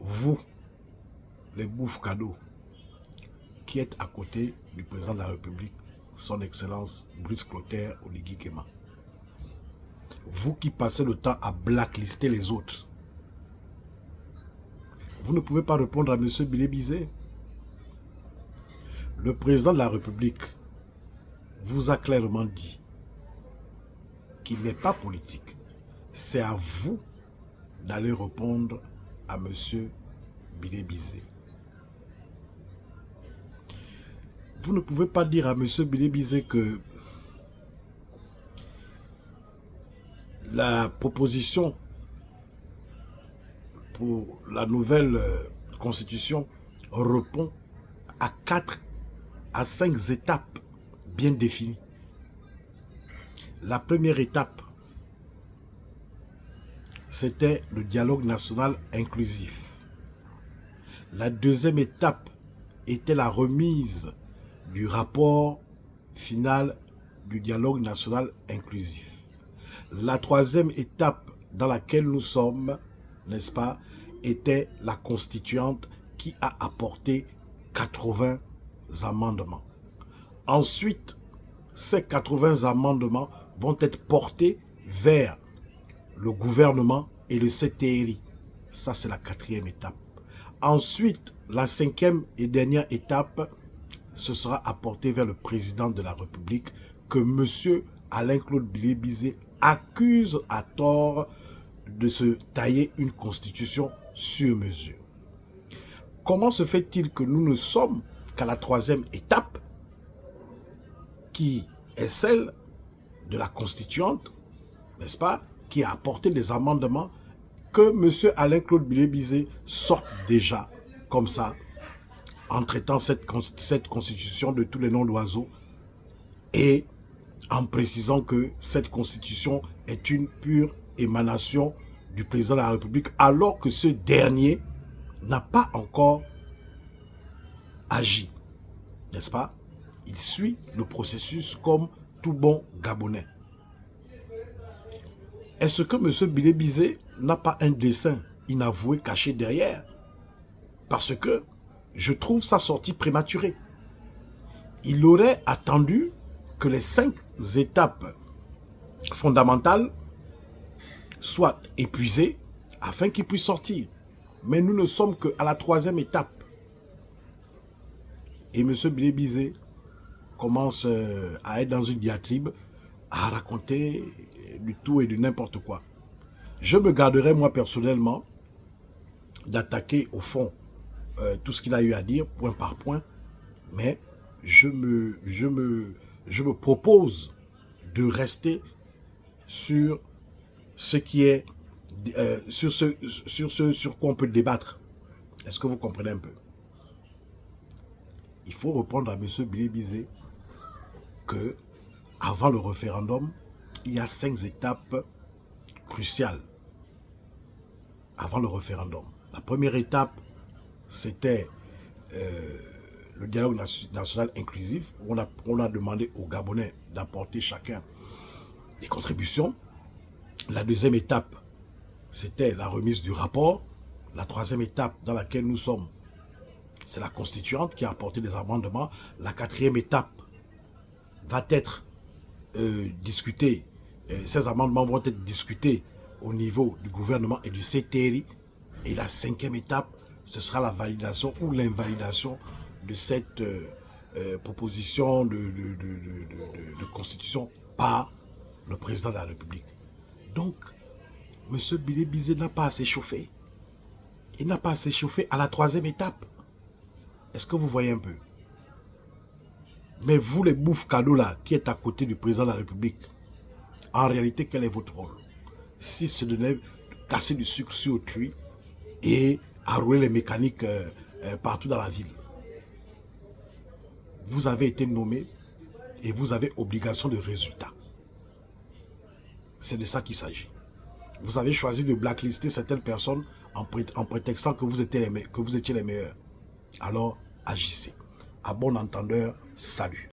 vous, les bouffes cadeaux, qui êtes à côté du président de la République, son Excellence Brice Clotaire Oligui Nguema. Vous qui passez le temps à blacklister les autres, vous ne pouvez pas répondre à M. Bilé Bizé. Le président de la République vous a clairement dit qu'il n'est pas politique. C'est à vous d'aller répondre à M. Bilé Bizé. Vous ne pouvez pas dire à M. Bilé Bizé que la proposition pour la nouvelle constitution répond à 4 à 5 étapes bien définies. La première étape, c'était le dialogue national inclusif. La deuxième étape était la remise du rapport final du dialogue national inclusif. La troisième étape dans laquelle nous sommes, n'est-ce pas, était la constituante qui a apporté 80 amendements. Ensuite, ces 80 amendements vont être portés vers le gouvernement et le CTRI. Ça, c'est la quatrième étape. Ensuite, la cinquième et dernière étape, ce sera apporté vers le président de la République que M. Alain-Claude Bilé Bizé accuse à tort de se tailler une constitution sur mesure. Comment se fait-il que nous ne sommes qu'à la troisième étape, qui est celle de la constituante, n'est-ce pas, qui a apporté des amendements, que M. Alain-Claude Bilé Bizé sorte déjà comme ça, en traitant cette constitution de tous les noms d'oiseaux et en précisant que cette constitution est une pure émanation du président de la République, alors que ce dernier n'a pas encore agi, n'est-ce pas? Il suit le processus comme tout bon Gabonais. Est-ce que M. Bilé Bizé n'a pas un dessein inavoué caché derrière? Parce que je trouve sa sortie prématurée. Il aurait attendu que les 5 étapes fondamentales soient épuisées afin qu'il puisse sortir. Mais nous ne sommes qu'à la troisième étape. Et M. Bilé Bizé commence à être dans une diatribe, à raconter du tout et de n'importe quoi. Je me garderai moi personnellement d'attaquer au fond tout ce qu'il a eu à dire, point par point, mais je me propose de rester sur ce qui est, sur quoi on peut débattre. Est-ce que vous comprenez un peu? Il faut répondre à M. Bilé Bizé que, avant le référendum, il y a 5 étapes cruciales avant le référendum. La première étape, c'était le dialogue national inclusif, où on a demandé aux Gabonais d'apporter chacun des contributions. La deuxième étape, c'était la remise du rapport. La troisième étape dans laquelle nous sommes, c'est la constituante qui a apporté des amendements. La quatrième étape va être discutée. Ces amendements vont être discutés au niveau du gouvernement et du CTRI. Et la cinquième étape, ce sera la validation ou l'invalidation de cette proposition de constitution par le président de la République. Donc, M. Bilé Bizé n'a pas à s'échauffer. Il n'a pas à s'échauffer à la troisième étape. Est-ce que vous voyez un peu? Mais vous, les bouffes cadeaux là, qui êtes à côté du président de la République, en réalité, quel est votre rôle? Si ce n'est casser du sucre sur autrui et à rouler les mécaniques partout dans la ville. Vous avez été nommé et vous avez obligation de résultat. C'est de ça qu'il s'agit. Vous avez choisi de blacklister certaines personnes en prétextant que vous étiez les meilleurs. Alors, agissez. À bon entendeur, salut.